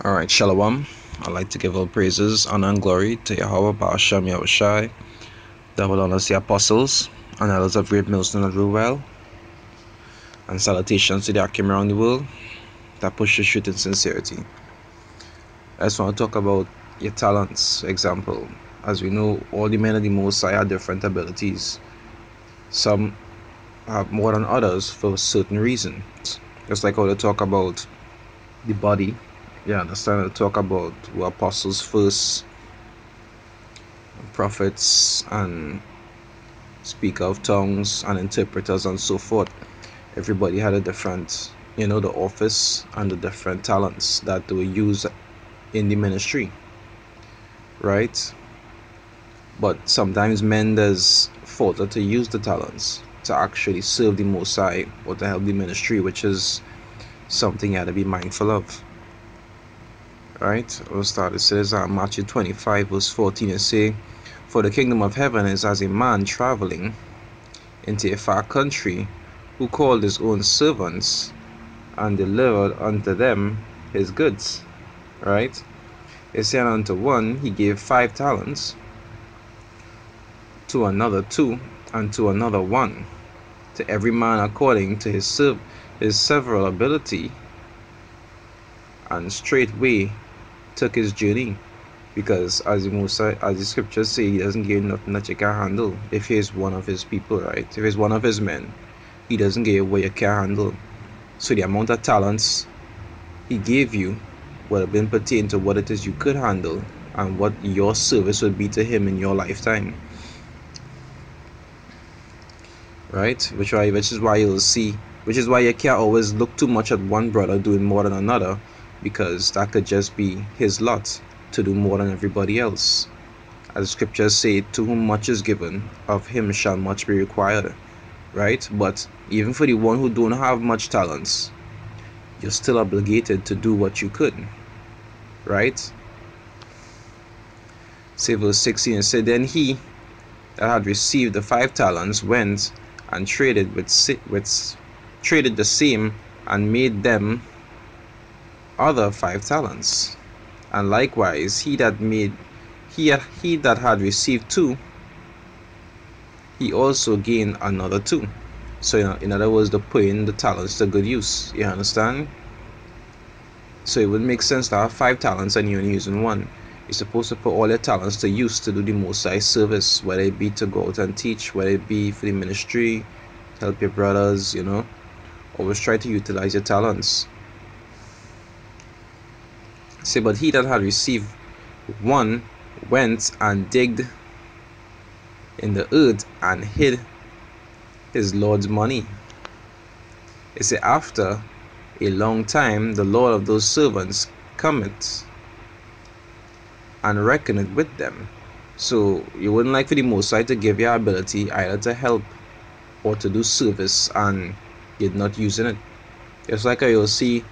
Alright, Shalom. I'd like to give all praises, honor, and glory to Yahweh, Ba'ashem, Yahushai, that will honor the apostles, and others of great millstone that rule well, and salutations to the Akim around the world that push the truth in sincerity. I just want to talk about your talents, example. As we know, all the men of the Most High have different abilities. Some have more than others for certain reasons. Just like how they talk about the body. Yeah, understand. They talk about who apostles first, prophets, and speaker of tongues, and interpreters, and so forth. Everybody had a different, the office and the different talents that they were used in the ministry, right? But sometimes men does falter to use the talents to actually serve the Most High or to help the ministry, which is something you have to be mindful of. Right? We'll start. It says Matthew 25 verse 14, it say, "For the kingdom of heaven is as a man traveling into a far country, who called his own servants and delivered unto them his goods." Right? It said, "Unto one he gave 5 talents, to another 2, and to another 1, to every man according to his several ability, and straightway took his journey." Because as the scriptures say, he doesn't give nothing that you can handle. If he is one of his people, right? If he's one of his men, he doesn't give what you can handle. So the amount of talents he gave you would have been pertained to what it is you could handle and what your service would be to him in your lifetime. Right? Which is why you can't always look too much at one brother doing more than another, because that could just be his lot to do more than everybody else. As scriptures say, to whom much is given, of him shall much be required. Right? But even for the one who don't have much talents, you're still obligated to do what you could. Right? Say verse 16, it said, "Then he that had received the 5 talents went and traded the same, and made them other 5 talents. And likewise he that had received 2, he also gained another 2. So in other words, they're putting the talents to good use. You understand? So it would make sense to have 5 talents and you're only using 1. You're supposed to put all your talents to use to do the Most High service, whether it be to go out and teach, whether it be for the ministry, help your brothers, Always try to utilize your talents. Say, "But he that had received 1 went and digged in the earth and hid his Lord's money." It say, "After a long time the Lord of those servants cometh and reckoneth with them." So you wouldn't like for the Most High to give your ability either to help or to do service and you're not using it. It's like you'll see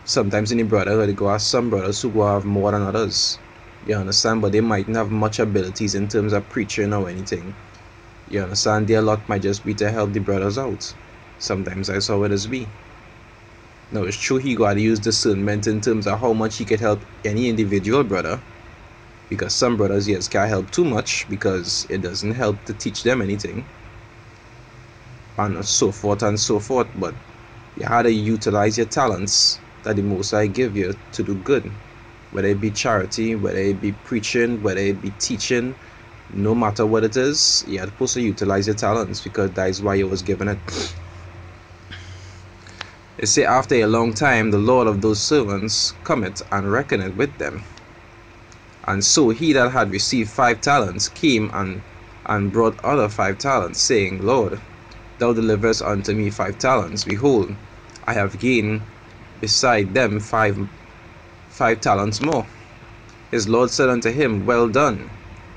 sometimes in the brotherhood, go have some brothers who go have more than others. You understand? But they mightn't have much abilities in terms of preaching or anything. You understand? Their lot might just be to help the brothers out. Sometimes that's how it is be. Now it's true he got to use discernment in terms of how much he could help any individual brother, because some brothers can't help too much because it doesn't help to teach them anything, and so forth and so forth. But you had to utilize your talents that the Most High give you to do good, whether it be charity, whether it be preaching, whether it be teaching. No matter what it is, you're supposed to utilize your talents, because that is why you was given it. It say, "After a long time the Lord of those servants cometh and reckoneth with them. And so he that had received 5 talents came and brought other 5 talents, saying, Lord, thou deliverest unto me 5 talents. Behold, I have gained beside them 5 talents more. His Lord said unto him, Well done,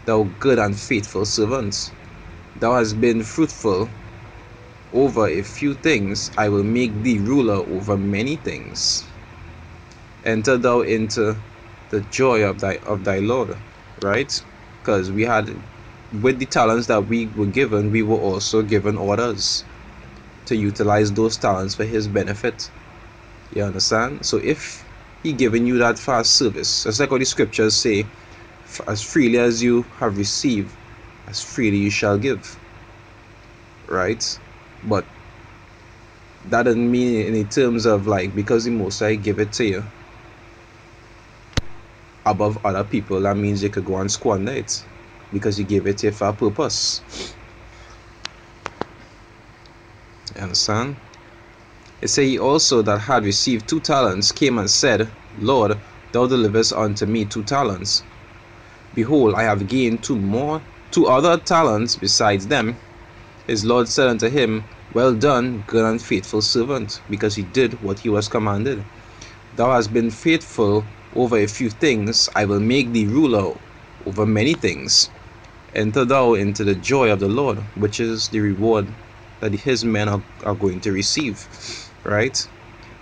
thou good and faithful servant. Thou hast been fruitful over a few things. I will make thee ruler over many things. Enter thou into the joy of thy Lord." Right? Because we had, with the talents that we were given, we were also given orders to utilize those talents for his benefit. You understand? So if he giving you that fast service. Just like what the scriptures say, as freely as you have received, as freely you shall give. Right? But that doesn't mean in terms of like, because the Most High give it to you above other people, that means you could go and squander it, because you gave it to you for a purpose. You understand? It say he also that had received 2 talents came and said, Lord, thou deliverest unto me 2 talents. Behold, I have gained 2 other talents besides them. His Lord said unto him, Well done, good and faithful servant, because he did what he was commanded. Thou hast been faithful over a few things, I will make thee ruler over many things. Enter thou into the joy of the Lord, which is the reward that his men are going to receive. Right?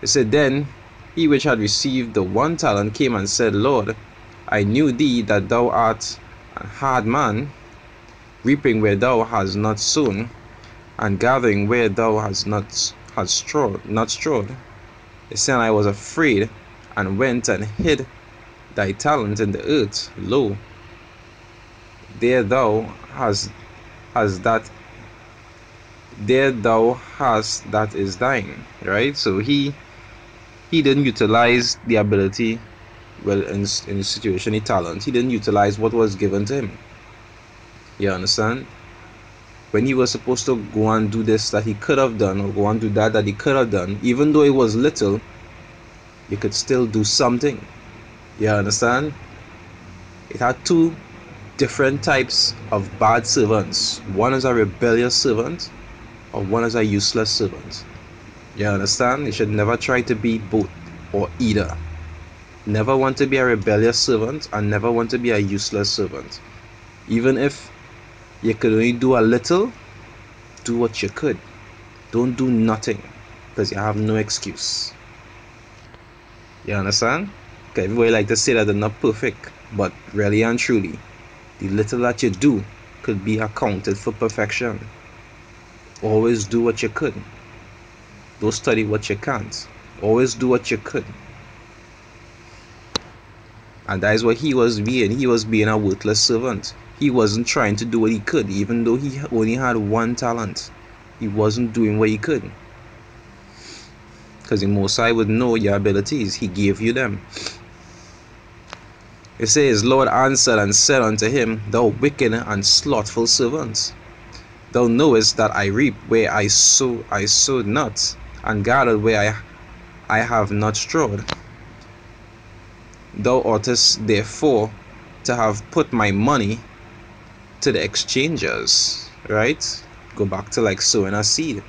It said, Then he which had received the 1 talent came and said, Lord, I knew thee that thou art a hard man, reaping where thou hast not sown, and gathering where thou hast not strawed. It said, I was afraid, and went and hid thy talent in the earth. Lo, there thou hast that is thine. Right? So he didn't utilize the ability, well, in the situation, the talent. He didn't utilize what was given to him. You understand? When he was supposed to go and do this that he could have done, or go and do that he could have done, even though it was little, you could still do something. You understand? It had 2 different types of bad servants. One is a rebellious servant, or one is a useless servant. You understand? You should never try to be both or either. Never want to be a rebellious servant, and never want to be a useless servant. Even if you could only do a little, do what you could. Don't do nothing, because you have no excuse. You understand? Okay, everybody like to say that they're not perfect, but really and truly, the little that you do could be accounted for perfection. Always do what you could. Don't study what you can't. Always do what you could. And that is what he was being. He was being a worthless servant. He wasn't trying to do what he could, even though he only had 1 talent. He wasn't doing what he could, because the Most High would know your abilities. He gave you them. It says, Lord answered and said unto him, Thou wicked and slothful servant, thou knowest that I reap where I sowed not, and gathered where I have not strawed. Thou oughtest therefore to have put my money to the exchangers. Right? Go back to like sowing a seed.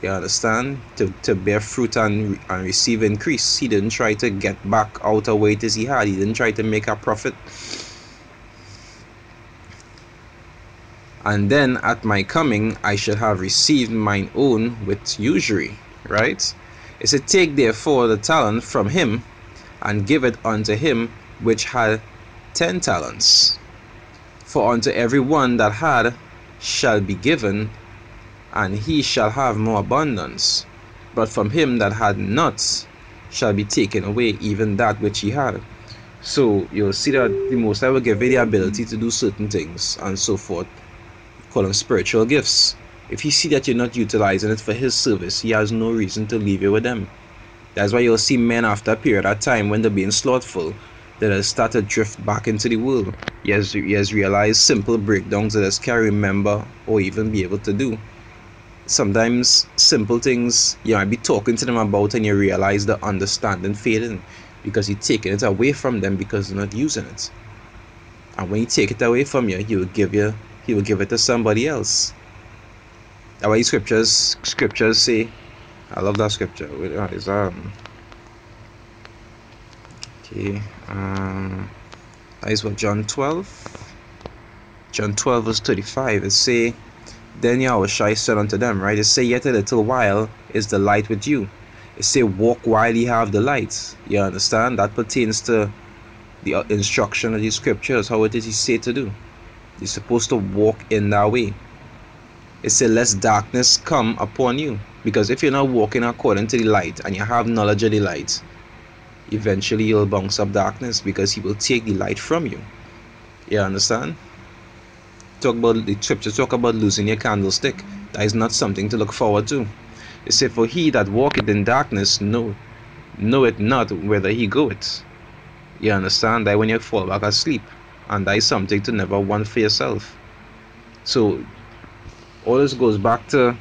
You understand? To bear fruit and receive increase. He didn't try to get back out of what it is he had. He didn't try to make a profit. And then at my coming I should have received mine own with usury. Right? It said, Take therefore the talent from him, and give it unto him which had 10 talents. For unto every one that had shall be given, and he shall have more abundance. But from him that had not shall be taken away even that which he had. So you'll see that the Most High will give you the ability to do certain things and so forth. Call them spiritual gifts. If he see that you're not utilizing it for his service, he has no reason to leave you with them. That's why you'll see men after a period of time, when they're being slothful, that has started to drift back into the world. He has realized simple breakdowns that he can't remember or even be able to do. Sometimes simple things you might be talking to them about, and you realize the understanding fading, because you're taking it away from them because they're not using it. And when you take it away from you, he will give it to somebody else. That's why scriptures say, I love that scripture. It's that is what, John 12 verse 35. It say, Then Yahushua said unto them, right? It say, Yet a little while is the light with you. It say, Walk while ye have the light. You understand? That pertains to the instruction of these scriptures, how it is he say to do. You're supposed to walk in that way. It said, Lest darkness come upon you. Because if you're not walking according to the light, and you have knowledge of the light, eventually you'll bounce up darkness, because he will take the light from you. You understand? Talk about the scripture, talk about losing your candlestick. That is not something to look forward to. It said, for he that walketh in darkness knoweth not whither he goeth. You understand? That when you fall back asleep, and that is something to never want for yourself. So all this goes back to,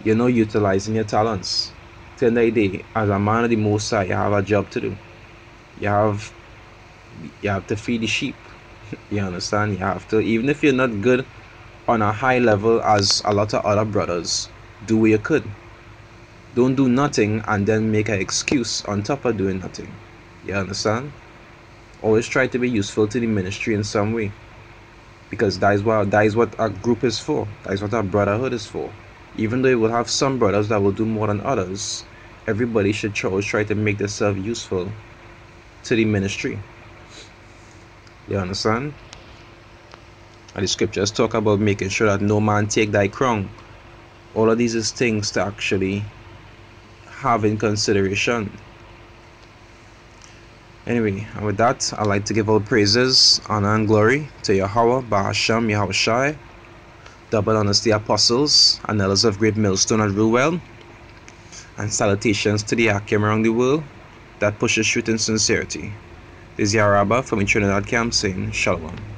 utilizing your talents. Till the day, as a man of the Most High, you have a job to do. You have to feed the sheep. You understand? You have to, even if you're not good on a high level as a lot of other brothers, do what you could. Don't do nothing and then make an excuse on top of doing nothing. You understand? Always try to be useful to the ministry in some way, because that is what a group is for. That is what a brotherhood is for. Even though you will have some brothers that will do more than others, everybody should always try to make themselves useful to the ministry. You understand? And the scriptures talk about making sure that no man take thy crown. All of these is things to actually have in consideration. Anyway, and with that, I'd like to give all praises, honor, and glory to Yahweh, Bahasham, Yahushai, double honors to the apostles and elders of Great Millstone and Ruwell, and salutations to the Akim around the world that pushes truth and sincerity. This is Yarabba from the Trinidad camp saying Shalom.